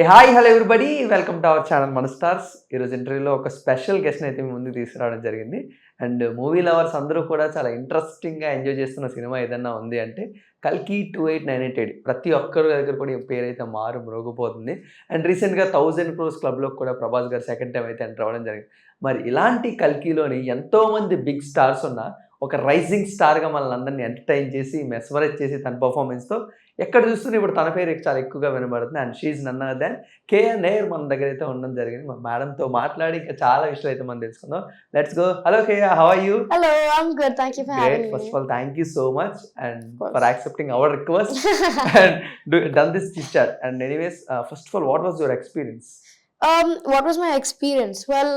A hi hello everybody welcome to our channel మనస్టార్స్. ఈరోజు ఇంటర్వ్యూలో ఒక స్పెషల్ గెస్ట్ని అయితే మీ ముందుకు తీసుకురావడం జరిగింది. అండ్ మూవీ లవర్స్ అందరూ కూడా చాలా ఇంట్రెస్టింగ్గా ఎంజాయ్ చేస్తున్న సినిమా ఏదన్నా ఉంది అంటే కల్కి 2898. ప్రతి ఒక్కరి దగ్గర కూడా ఈ పేరైతే మారు మ్రోగిపోతుంది. అండ్ రీసెంట్గా 1000 క్రోర్స్ క్లబ్లోకి కూడా ప్రభాస్ గారు సెకండ్ టైం అయితే ఎంటర్ అవ్వడం జరిగింది. మరి ఇలాంటి కల్కిలోని ఎంతోమంది బిగ్ స్టార్స్ ఉన్న ఒక రైజింగ్ స్టార్గా మనల్ని అందరినీ ఎంటర్టైన్ చేసి మెస్మరైజ్ చేసి తన పర్ఫార్మెన్స్తో ఎక్కడ చూస్తున్నా ఇప్పుడు తన పేరు చాలా ఎక్కువగా వినబడుతుంది. And she none other than Keya Nair మన దగ్గర అయితే ఉండడం జరిగింది. మా మేడంతో మాట్లాడి ఇంకా చాలా విషయాలు అయితే మనం తెలుసుకుందాం. Let's go. Hello Keya, how are you? Hello, I'm good. Thank you for having me. First of all, thank you so much and for accepting our request and done this chit chat. And anyways, first of all, what was your experience? What was my experience? Well,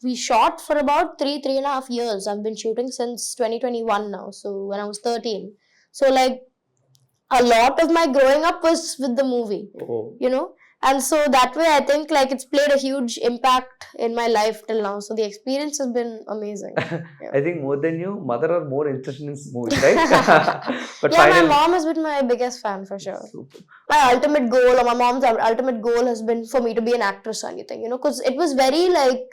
we shot for about three and a half years. I've been shooting since 2021 now. So when I was 13. So like a lot of my growing up was with the movie, you know. And so that way I think like it's played a huge impact in my life till now. So the experience has been amazing. I think more than you, mother are more interested in movies, right? But yeah, finally, my mom has been my biggest fan for sure. Super. My ultimate goal, or my mom's ultimate goal has been for me to be an actress or anything, you know, because it was very like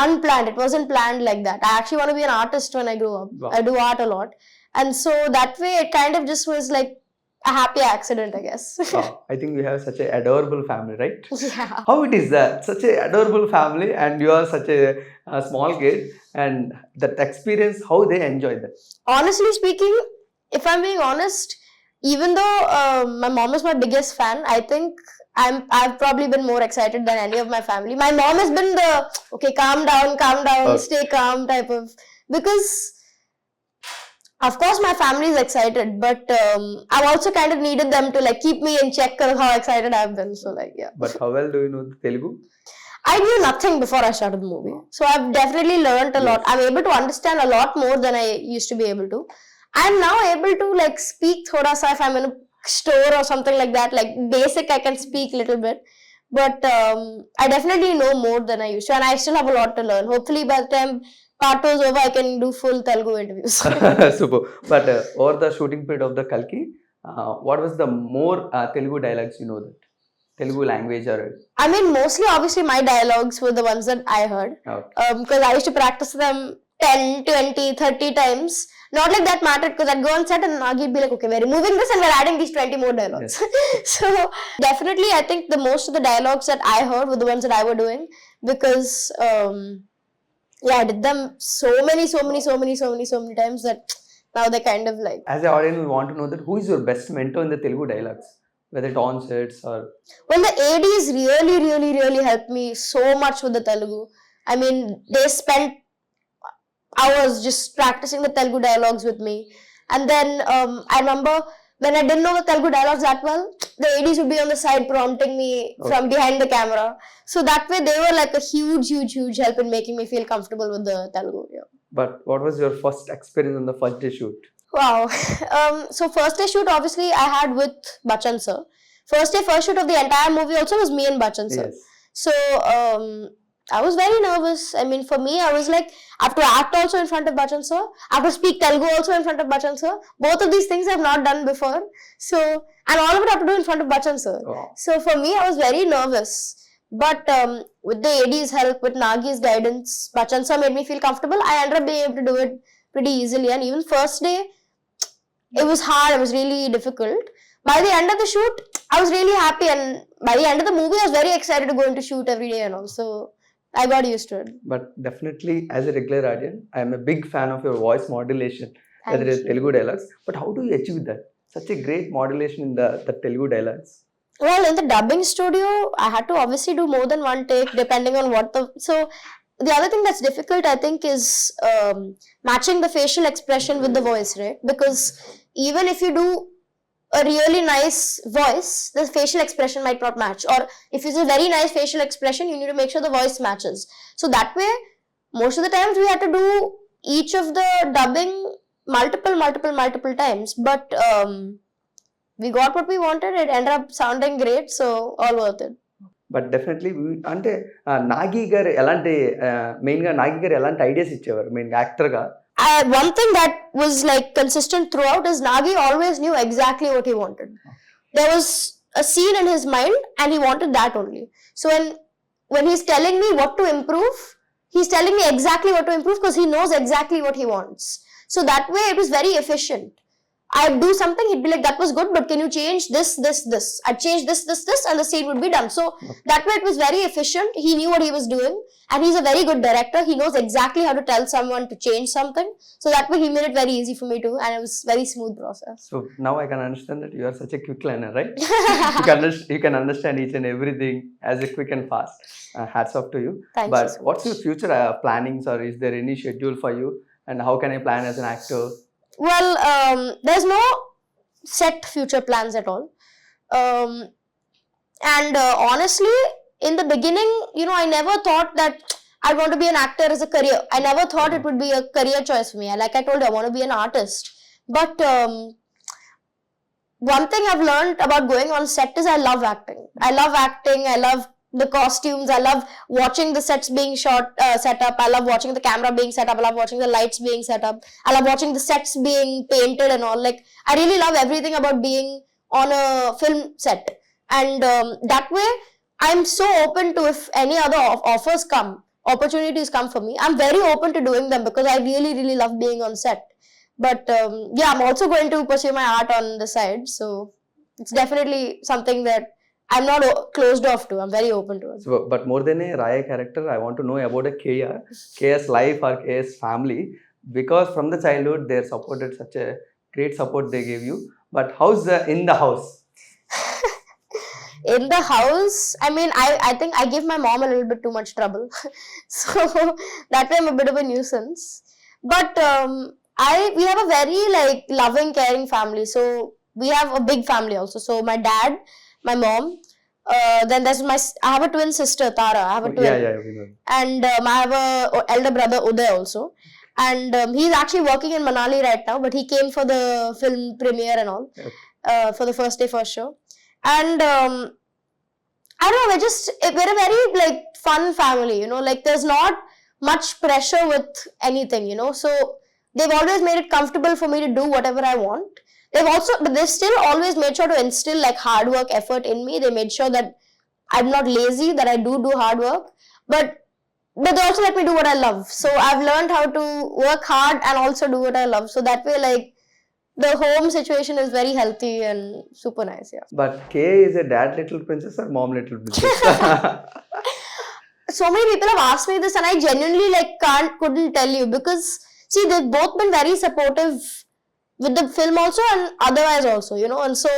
unplanned. It wasn't planned like that. I actually want to be an artist when I grow up. Wow. I do art a lot. And so that way it kind of just was like a happy accident, I guess. Wow. I think you have such an adorable family, right? Yeah. How it is that? Such an adorable family and you are such a small kid, and that experience, how they enjoy that? Honestly speaking, if I'm being honest, even though my mom is my biggest fan, I think I've probably been more excited than any of my family. My mom has been the, okay, calm down, stay calm type of, because of course my family is excited, but I've also kind of needed them to like keep me in check of how excited I've been. So like, yeah. But how well do you know the Telugu? I knew nothing before I started the movie. So I've definitely learned a lot. I'm able to understand a lot more than I used to be able to. I'm now able to like speak thoda sa if I'm in a store or something like that. Like basic I can speak a little bit. But I definitely know more than I used to. And I still have a lot to learn. Hopefully by the time part 2 is over, I can do full Telugu interviews. Super. But over the shooting period of the Kalki, what was the more Telugu dialogues you know that? Telugu language or? I mean, mostly obviously my dialogues were the ones that I heard. Okay. Because I used to practice them 10, 20, 30 times. Not like that mattered, because I'd go on set and Nagi would be like, okay, we're removing this and we're adding these 20 more dialogues. Yes. So definitely I think the most of the dialogues that I heard were the ones that I were doing, because yeah, I did them so many times that now they kind of like... As an audience, we want to know that who is your best mentor in the Telugu dialogues? Whether it on sets or... Well, the ADs really helped me so much with the Telugu. I mean, they spent hours just practicing the Telugu dialogues with me. And then I remember when I didn't know the Telugu dialogues that well, the ADs would be on the side prompting me from behind the camera. So that way they were like a huge help in making me feel comfortable with the Telugu. Yeah. But what was your first experience on the first day shoot? Wow. So first day shoot obviously I had with Bachchan sir. First shoot of the entire movie also was me and Bachchan sir. Yes. So I was very nervous. I mean, for me, I was like, I have to act also in front of Bachchan sir. I have to speak Telugu also in front of Bachchan sir. Both of these things I have not done before. So, and all of it I have to do in front of Bachchan sir. Wow. So for me, I was very nervous. But with the AD's help, with Nagi's guidance, Bachchan sir made me feel comfortable. I ended up being able to do it pretty easily. And even first day, it was hard. It was really difficult. By the end of the shoot, I was really happy. And by the end of the movie, I was very excited to go into shoot every day and all. So I got used to it. But definitely, as a regular audience, I am a big fan of your voice modulation, whether it's Telugu dialogues. But how do you achieve that? Such a great modulation in the Telugu dialogues. Well, in the dubbing studio, I had to obviously do more than one take, depending on what the... So, the other thing that's difficult, I think, is matching the facial expression with the voice, right? Because even if you do a really nice voice, the facial expression might not match. Or if it's a very nice facial expression, you need to make sure the voice matches. So that way, most of the times we had to do each of the dubbing multiple times. But we got what we wanted. It ended up sounding great, so all worth it. But definitely అంటే నాగి గారు ఎలాంటి మెయిన్గా నాగి గారు ఎలాంటి ideas ఇచ్చేవారు మెయిన్గా యాక్టర్గా? One thing that was like consistent throughout is Nagi always knew exactly what he wanted. There was a scene in his mind and he wanted that only. So when he's telling me what to improve, he's telling me exactly what to improve because he knows exactly what he wants. So that way it was very efficient. I'd do something, he'd be like, that was good, but can you change this, this? I'd change this, and the scene would be done. So that way it was very efficient. He knew what he was doing, and he's a very good director. He knows exactly how to tell someone to change something. So that way he made it very easy for me too, and it was very smooth process. So now I can understand that you are such a quick learner, right? You can understand each and everything as a quick and fast. Hats off to you. Thank But you so what's much. your future plannings, or is there any schedule for you? And how can I plan as an actor? Well, there's no set future plans at all. And honestly, in the beginning, I never thought that I want to be an actor as a career. I never thought it would be a career choice for me. Like I told you, I want to be an artist. But one thing I've learned about going on set is I love acting. I love the costumes. I love watching the sets being set up. I love watching the camera being set up. I love watching the lights being set up. I love watching the sets being painted and all. Like, I really love everything about being on a film set. And that way, I'm so open to if any other opportunities come for me. I'm very open to doing them because I really, really love being on set. But yeah, I'm also going to pursue my art on the side. So it's definitely something that I'm not closed off to. I'm very open to it. So, but more than a Raya character, I want to know about a Keya's life or Keya's family, because from the childhood they supported such a great support they gave you. But how's in the house? In the house, I mean, I think I give my mom a little bit too much trouble. So that way I'm a bit of a nuisance. But we have a very loving, caring family. So we have a big family also. So my dad, my mom, then I have a twin sister, Tara. I have a twin. Yeah, we know. And I have a elder brother, Uday, also. And he's actually working in Manali right now, but he came for the film premiere and all, for the first day, first show. And I don't know, we're a very fun family, there's not much pressure with anything, so they've always made it comfortable for me to do whatever I want. But they still always made sure to instill hard work, effort in me. They made sure that I'm not lazy, that I do hard work, but they also let me do what I love. So I've learned how to work hard and also do what I love. So that way, the home situation is very healthy and super nice, yeah. But Kay is a dad little princess or mom little princess? So many people have asked me this and I genuinely couldn't tell you because, see, they've both been very supportive with the film also and otherwise also, and so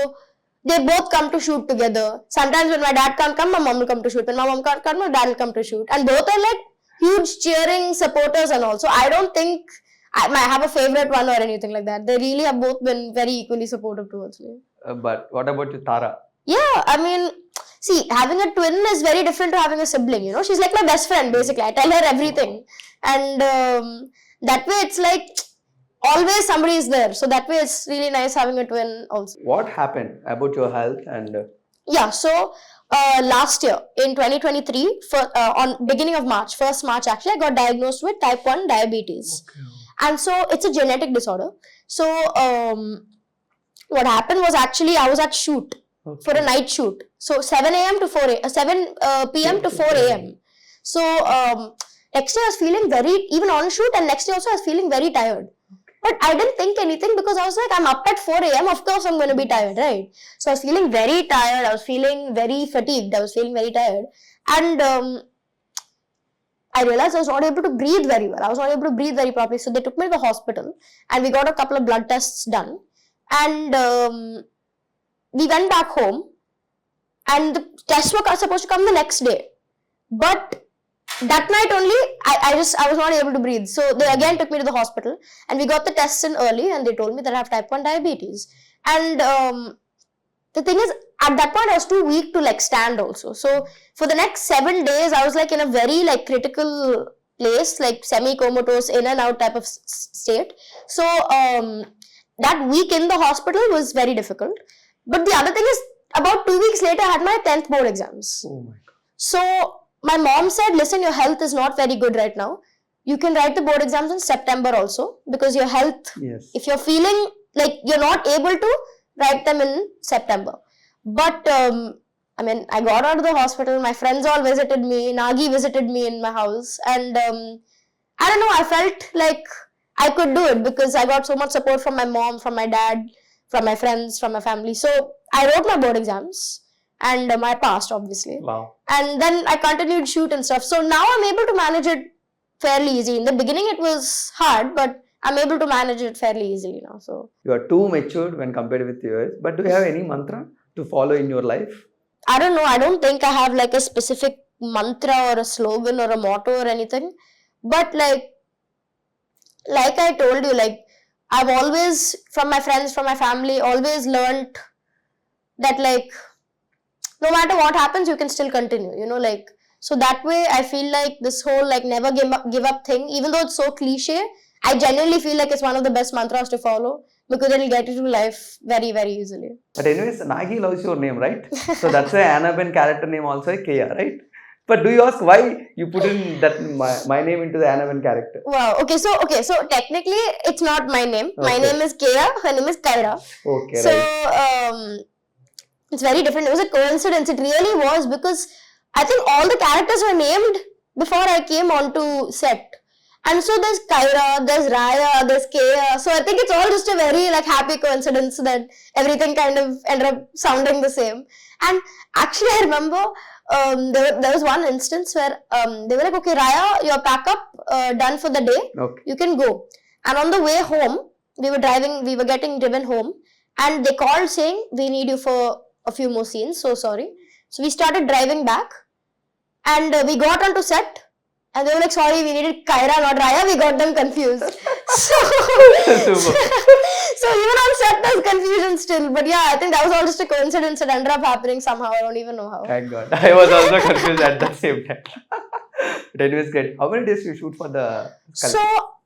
they both come to shoot together. Sometimes when my dad can't come, my mom will come to shoot. When my mom can't come, my dad will come to shoot. And both are huge cheering supporters and all. So I don't think I might have a favorite one or anything like that. They really have both been very equally supportive towards me. But what about you, Tara? Yeah, I mean, see, having a twin is very different to having a sibling, She's like my best friend, basically. I tell her everything. And that way, it's always somebody is there. So that way, it's really nice having a twin also. What happened about your health and... Yeah, so last year, in 2023, on beginning of March, 1st March actually, I got diagnosed with type 1 diabetes. Okay. And so, it's a genetic disorder. So, what happened was actually, I was at shoot. Okay. For a night shoot. So 7 p.m. to 4 a.m. So next day I was feeling even on shoot, and next day also I was feeling very tired. But I didn't think anything because I was like, I'm up at 4 a.m. Of course I'm going to be tired, right? So I was feeling very tired. I was feeling very fatigued. I was feeling very tired. And I realized I was not able to breathe very well. I was not able to breathe very properly. So they took me to the hospital and we got a couple of blood tests done. And we went back home and the tests were supposed to come the next day. But that night only, I was not able to breathe. So they again took me to the hospital and we got the tests in early and they told me that I have type 1 diabetes. And the thing is, at that point, I was too weak to stand also. So for the next 7 days, I was in a very critical place, semi-comatose, in and out type of state. So that week in the hospital was very difficult. But the other thing is, about 2 weeks later, I had my 10th board exams. Oh my God. So my mom said, listen, your health is not very good right now. You can write the board exams in September also, because your health, yes, if you're feeling you're not able to, write them in September. But I mean, I got out of the hospital. My friends all visited me. Nagi visited me in my house, and I don't know. I felt like I could do it because I got so much support from my mom, from my dad, from my friends, from my family. So I wrote my board exams and I passed, obviously. Wow. And then I continued shoot and stuff. So now I'm able to manage it fairly easy. In the beginning, it was hard, but I'm able to manage it fairly easily now. So You are too matured when compared with yours. But do you have any mantra to follow in your life? I don't know. I don't think I have like a specific mantra or a slogan or a motto or anything. But like I told you, like I've always, from my friends, from my family, always learned that like no matter what happens, you can still continue. You know, like so that way I feel like this whole like never give up thing, even though it's so cliche, I genuinely feel like it's one of the best mantras to follow because it'll get you through life very, very easily. But anyways, Nagi loves your name, right? So that's why Annabelle character name also is Keya, right? But do you ask why you put in that my name into the Annabelle character? Wow. Okay. So technically, it's not my name. My Okay. name is Keya. Her name is Kaira. Okay, So right. it's very different. It was a coincidence. It really was because I think all the characters were named before I came onto set. And so there's Kaira, there's Raya, there's Keya. So I think it's all just a very like happy coincidence that everything kind of ended up sounding the same. And actually, I remember there was one instance where they were like, okay, Raya, your pack-up done for the day. Okay. You can go. And on the way home, we were getting driven home. And they called saying, we need you for a few more scenes. So sorry. So we started driving back. And we got onto set. And they were like, sorry, we needed Kaira, not Raya. We got them confused. So even on set, there's confusion still. But yeah, I think that was all just a coincidence. It ended up happening somehow. I don't even know how. Thank God. I was also confused at the same time. But anyways, great. How many days you shoot for the Kalki? So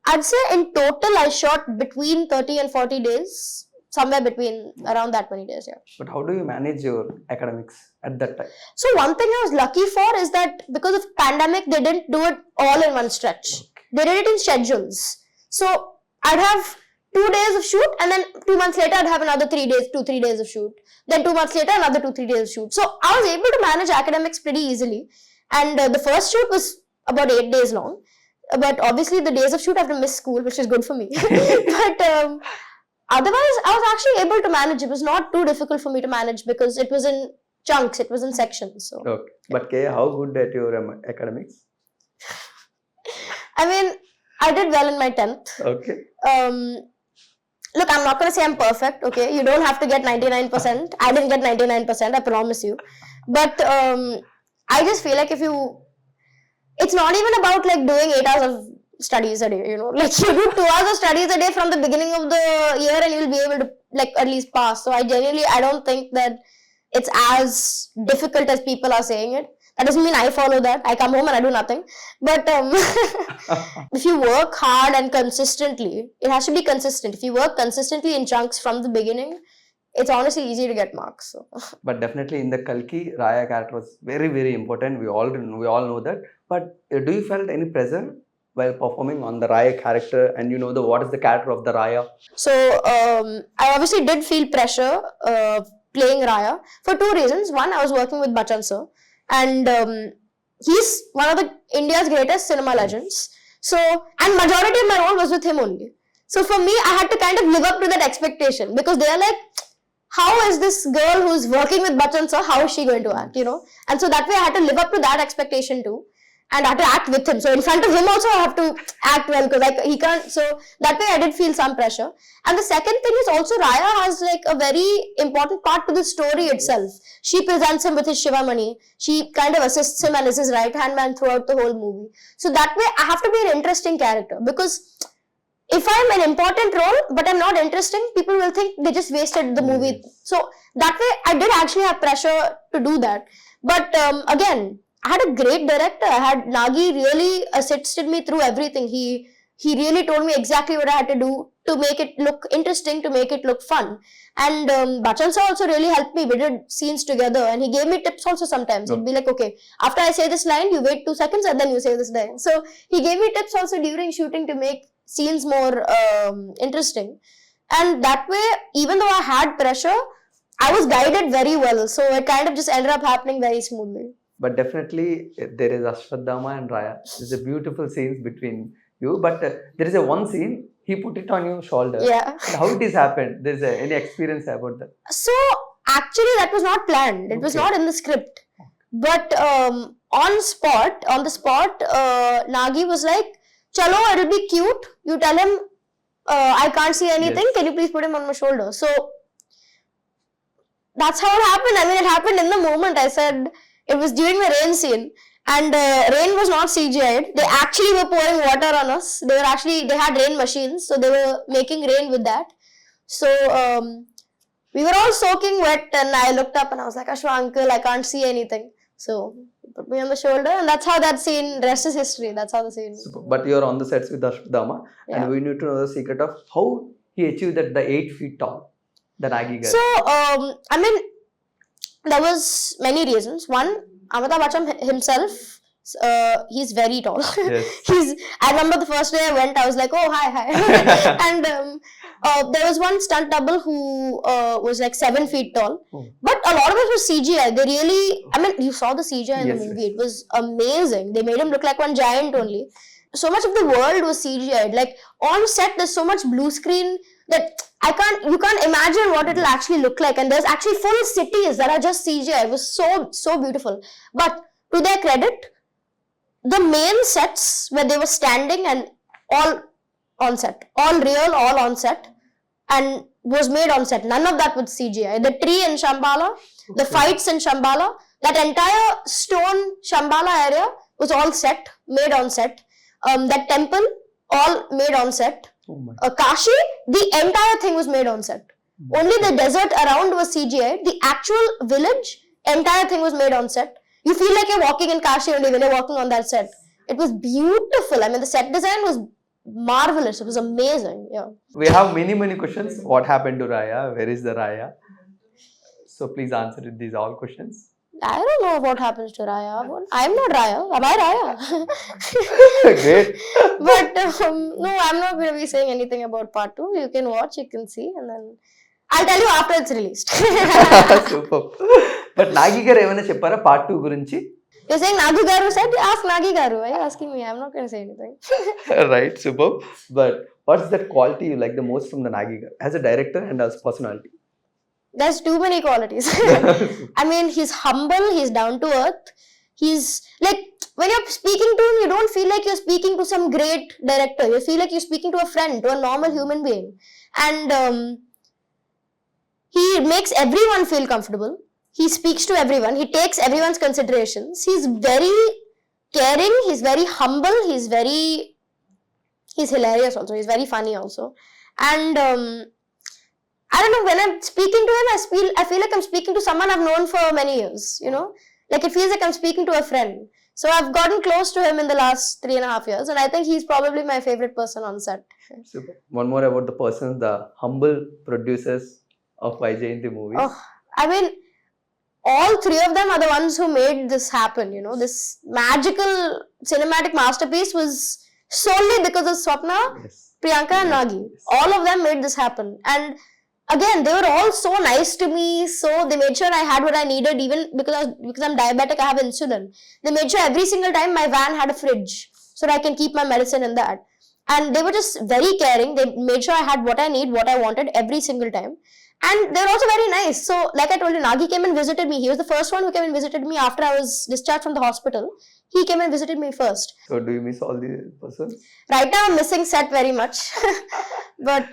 I'd say in total, I shot between 30 and 40 days. Somewhere between around that many days, yeah. But how do you manage your academics at that time? So one thing I was lucky for is that because of pandemic, they didn't do it all in one stretch. Okay. They did it in schedules. So I'd have 2 days of shoot and then 2 months later I'd have another 3 days of shoot. Then 2 months later another 2-3 days of shoot. So I was able to manage academics pretty easily. And the first shoot was about 8 days long. But obviously the days of shoot I have to miss school, which is good for me. But otherwise, I was actually able to manage. It was not too difficult for me to manage because it was in chunks, it was in sections. So, Okay. But Keya, how good at your academics? I mean, I did well in my 10th. Okay. Look, I'm not going to say I'm perfect, okay? You don't have to get 99%. I didn't get 99%, I promise you. But I just feel like it's not even about like doing 8 hours of studies a day, you know, like you do 2 hours of studies a day from the beginning of the year and you'll be able to like at least pass. So I don't think that it's as difficult as people are saying it. That doesn't mean I follow that. I come home and I do nothing. But if you work hard and consistently, it has to be consistent. If you work consistently in chunks from the beginning, it's honestly easy to get marks. So. But definitely in the Kalki, Raya character was very, very important. We all know that. But do you felt any pressure while performing on the Raya character, and you know what is the character of the Raya? So I obviously did feel pressure playing Raya for 2 reasons. One, I was working with Bachchan sir, and he's one of the India's greatest cinema legends. So, and majority of my role was with him only. So for me, I had to kind of live up to that expectation because they are like, how is this girl who's working with Bachchan sir, how is she going to act, you know? And so that way I had to live up to that expectation too. And I had to act with him. So in front of him also I have to act well because he can't. So that way I did feel some pressure. And the second thing is also Raya has like a very important part to the story itself. She presents him with his Shivamani. She kind of assists him and is his right hand man throughout the whole movie. So that way I have to be an interesting character because if I'm an important role but I'm not interesting, people will think they just wasted the movie. So that way I did actually have pressure to do that. But again, I had a great director. I had Nagi really assisted me through everything. He really told me exactly what I had to do to make it look interesting, to make it look fun. And Bachchan sir also really helped me. We did scenes together and he gave me tips also sometimes. He'd be like, okay, after I say this line, you wait 2 seconds and then you say this line. So he gave me tips also during shooting to make scenes more interesting. And that way, even though I had pressure, I was guided very well, so it kind of just ended up happening very smoothly. But definitely there is Ashwadhama and Raya. There's a beautiful scenes between you. But there is a one scene he put it on your shoulder. Yeah. And how it is happened? There's any experience about that? So actually, that was not planned. It was not in the script. But on the spot, Nagi was like, "Chalo, it'll be cute. You tell him I can't see anything. Yes. Can you please put him on my shoulder?" So that's how it happened. I mean, it happened in the moment. I said it was during the rain scene, and rain was not CGI'd. They actually were pouring water on us. They had rain machines, so they were making rain with that. So we were all soaking wet, and I looked up and I was like, "Ashwa uncle, I can't see anything." So he put me on the shoulder, and that's how that scene, rest is history. That's how the scene. Super. But you're on the sets with Ashwadhama, and we need to know the secret of how he achieved that the 8 feet tall, the Nagi guy. So I mean, there was many reasons. One, Amitabh Bachchan himself, he's very tall. Yes. I remember the first day I went, I was like, "Oh, hi." And there was one stunt double who was like 7 feet tall. Oh. But a lot of it was CGI. They really, I mean, you saw the CGI in the movie. Yes. It was amazing. They made him look like one giant only. So much of the world was CGI. Like on set, there's so much blue screen that you can't imagine what it'll actually look like. And there's actually full cities that are just CGI. It was so beautiful. But to their credit, the main sets where they were standing and all on set, all real, all on set, and was made on set. None of that was CGI. The tree in Shambhala, the fights in Shambhala, that entire stone Shambhala area was all set, made on set. That temple, all made on set. Kashi, the entire thing was made on set. Only the desert around was CGI. The actual village, entire thing was made on set. You feel like you're walking in Kashi only when you're walking on that set. It was beautiful. I mean, the set design was marvelous. It was amazing. Yeah. We have many questions. What happened to Raya? Where is the Raya? So please answer these all questions. I don't know what happens to Raya. I'm not Raya. Am I Raya? Great. But no, I'm not going to be saying anything about part 2. You can watch, you can see, and then I'll tell you after it's released. Super. But Nagi garu evana cheppara part 2 gurinchi? You're saying Nagi garu said? Ask Nagi garu. Why are you asking me? I'm not going to say anything. Right, super. But what's that quality you like the most from the Nagi garu as a director and as personality? There's too many qualities. I mean, he's humble, he's down to earth. He's like, when you're speaking to him, you don't feel like you're speaking to some great director. You feel like you're speaking to a friend, to a normal human being. And he makes everyone feel comfortable. He speaks to everyone. He takes everyone's considerations. He's very caring. He's very humble. He's hilarious also. He's very funny also. And I don't know, when I'm speaking to him, I feel like I'm speaking to someone I've known for many years, you know? Like it feels like I'm speaking to a friend. So I've gotten close to him in the last 3.5 years, and I think he's probably my favorite person on set. Super. One more about the persons, the humble producers of Vaijayanti movies. Oh, I mean, all 3 of them are the ones who made this happen, you know? This magical cinematic masterpiece was solely because of Swapna, Priyanka and Nagi. All of them made this happen. And again, they were all so nice to me, so they made sure I had what I needed, even because I'm diabetic, I have insulin. They made sure every single time my van had a fridge, so that I can keep my medicine in that. And they were just very caring. They made sure I had what I need, what I wanted every single time. And they were also very nice. So, like I told you, Nagi came and visited me. He was the first one who came and visited me after I was discharged from the hospital. He came and visited me first. So, do you miss all the persons? Right now, I'm missing set very much. But,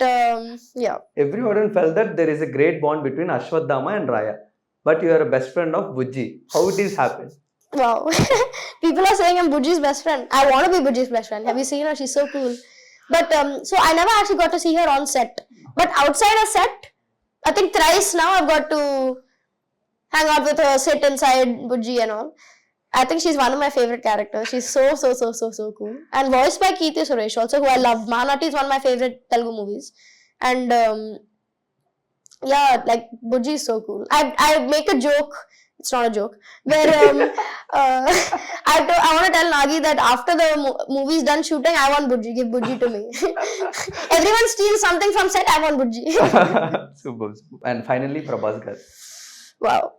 yeah. Everyone felt that there is a great bond between Ashwadhama and Raya. But you are a best friend of Bujji. How it is happen? Wow. People are saying I'm Bujji's best friend. I want to be Bujji's best friend. Have you seen her? She's so cool. But, so I never actually got to see her on set. But outside a set, I think thrice now I've got to hang out with her, sit inside Bujji and all. I think she's one of my favorite characters. She's so cool. And voiced by Keerthi Suresh also, who I love. Mahanati is one of my favorite Telugu movies. And yeah, like Bujji is so cool. I make a joke. It's not a joke. Where I want to tell Nagi that after the movie is done shooting, I want Budgie. Give Budgie to me. Everyone steals something from set. I want Budgie. Super. And finally, Prabhas garu. Wow.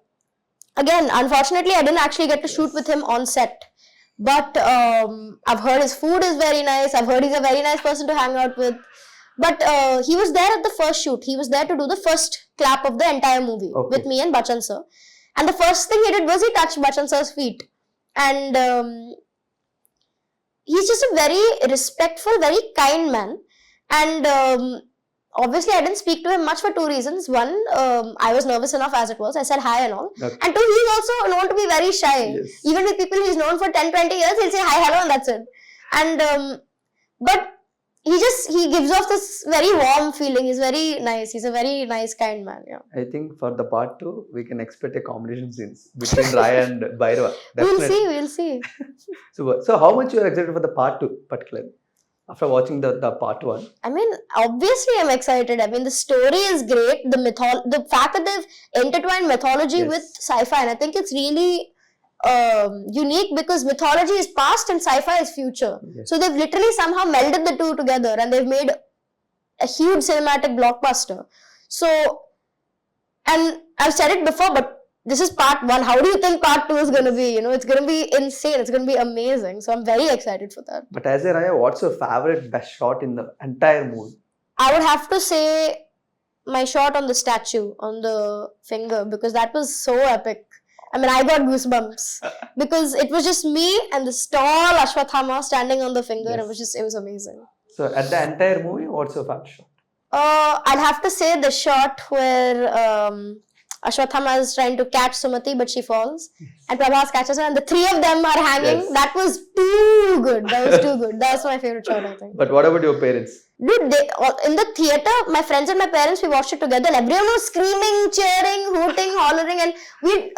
Again, unfortunately, I didn't actually get to shoot with him on set. But I've heard his food is very nice. I've heard he's a very nice person to hang out with. But he was there at the first shoot. He was there to do the first clap of the entire movie with me and Bachchan sir. And the first thing he did was he touched Bachchan sir's feet. And he's just a very respectful, very kind man. And obviously, I didn't speak to him much for two reasons. One, I was nervous enough as it was. I said hi and all. Okay. And two, he's also known to be very shy. Yes. Even with people he's known for 10-20 years, he'll say hi, hello, and that's it. And but he gives off this very warm feeling. He's very nice. He's a very nice, kind man. Yeah. I think for the part 2, we can expect a combination scenes between Raya and Bhairava. We'll see. So how much you are excited for the part 2 particularly? After watching the part 1? I mean, obviously I'm excited. I mean, the story is great. The fact that they've intertwined mythology with sci-fi, and I think it's really unique because mythology is past and sci-fi is future. Yes. So they've literally somehow melded the two together and they've made a huge cinematic blockbuster. So, and I've said it before, but this is part 1. How do you think part 2 is going to be? You know, it's going to be insane. It's going to be amazing. So I'm very excited for that. But as a Raya, what's your favorite best shot in the entire movie? I would have to say my shot on the statue, on the finger, because that was so epic. I mean, I got goosebumps because it was just me and this tall Ashwathama standing on the finger. Yes. It was amazing. So at the entire movie, what's your favorite shot? I'd have to say the shot where Ashwathama is trying to catch Sumati, but she falls. And Prabhas catches her, and the three of them are hanging. Yes. That was too good. That was too good. That's my favorite shot, I think. But what about your parents? Dude, in the theatre, my friends and my parents, we watched it together, and everyone was screaming, cheering, hooting, hollering, and we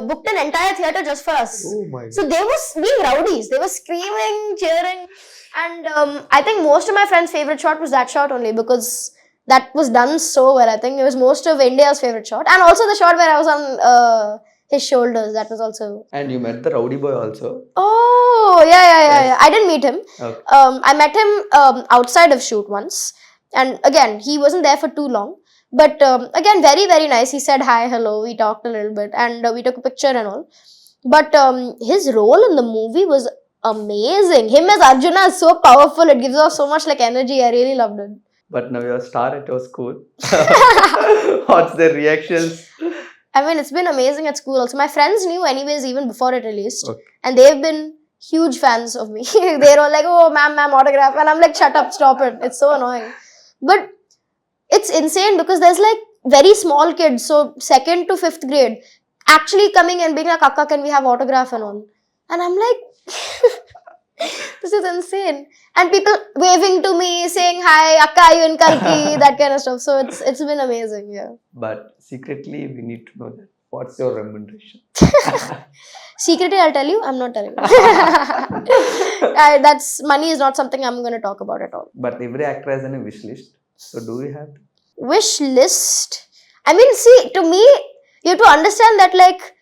booked an entire theatre just for us. Oh my God. So they were being rowdies. They were screaming, cheering, and I think most of my friends' favorite shot was that shot only because that was done so well. I think it was most of India's favorite shot, and also the shot where I was on his shoulders. That was also. And you met the rowdy boy also. Oh, yeah. I didn't meet him. Okay. I met him outside of shoot once. And again, he wasn't there for too long. But again, very, very nice. He said hi, hello. We talked a little bit and we took a picture and all. But his role in the movie was amazing. Him as Arjuna is so powerful. It gives off so much like energy. I really loved it. But now you're a star at your school. What's their reactions? I mean, it's been amazing at school also. My friends knew anyways even before it released. Okay. And they've been huge fans of me. They're all like, oh, ma'am, autograph. And I'm like, shut up, stop it. It's so annoying. But it's insane because there's like very small kids, so 2nd to 5th grade, actually coming and being like, Akka, can we have autograph and all? And I'm like, this is insane. And people waving to me, saying, hi, Akka, are you in Kalki? That kind of stuff. So it's been amazing, yeah. But secretly, we need to know that. What's your remuneration? Secretly, I'll tell you. I'm not telling you. That's money is not something I'm going to talk about at all. But every actor has a wish list. So do we have to? Wish list? I mean, see, to me, you have to understand that like,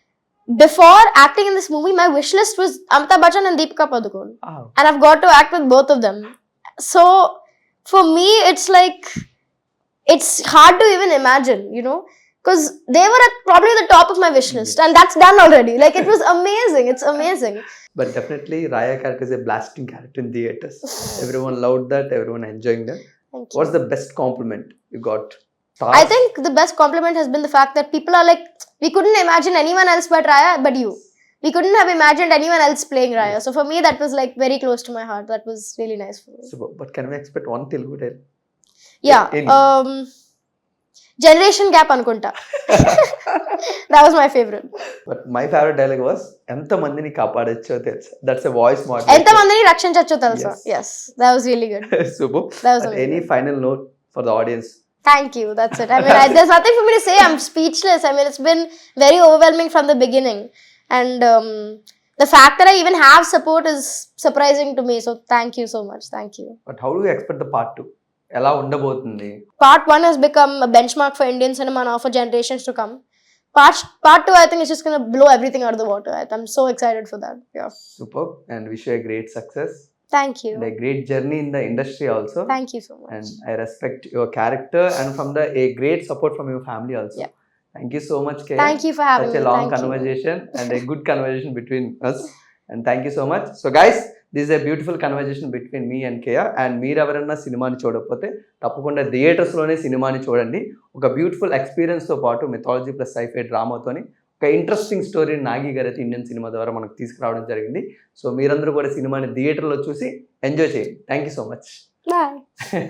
before acting in this movie, my wish list was Amitabh Bachchan and Deepika Padukone. Oh. And I've got to act with both of them. So, for me, it's like, it's hard to even imagine, you know. Because they were at probably the top of my wish list. And that's done already. Like, it was amazing. It's amazing. But definitely, Raya character is a blasting character in theatres. Everyone loved that. Everyone enjoying that. Thank you. What's the best compliment you got? Stars? I think the best compliment has been the fact that people are like, we couldn't imagine anyone else but Raya, but you. We couldn't have imagined anyone else playing Raya. So for me, that was like very close to my heart. That was really nice for me. So, but can we expect one Telugu title? Yeah. Generation gap anukunta. That was my favorite. But my favorite dialogue was, Enta mandini kaapadacho telsa. That's a voice model. Enta mandini rakshinchacho telsa. Yes. That was really good. Super. That was Any final note for the audience? Thank you. That's it. I mean, there's nothing for me to say. I'm speechless. I mean, it's been very overwhelming from the beginning. And the fact that I even have support is surprising to me. So thank you so much. Thank you. But how do you expect the part 2? ఎలా ఉండబోతుంది? Part 1 has become a benchmark for Indian cinema now for generations to come. part 2, I think it's just gonna blow everything out of the water. I'm so excited for that. Yeah. Superb, and wish you a great success Thank you. and a great journey in the industry also. Thank you so much. And I respect your character and from a great support from your family also. Yeah. Thank you so much, Keya. Thank you for having Such a me. long Thank you. conversation and a good conversation between us. And thank you so much. So guys, this is a beautiful conversation between me and Keya. And మీరు ఎవరైనా సినిమాని చూడకపోతే తప్పకుండా థియేటర్స్లోనే సినిమాని చూడండి. ఒక beautiful ఎక్స్పీరియన్స్తో పాటు మిథాలజీ ప్లస్ సైఫై డ్రామాతోని ఒక ఇంట్రెస్టింగ్ స్టోరీని నాగి గారు అయితే ఇండియన్ సినిమా ద్వారా మనకు తీసుకురావడం జరిగింది. సో మీరందరూ కూడా సినిమాని థియేటర్లో చూసి ఎంజాయ్ చేయండి. Thank you so much. Bye.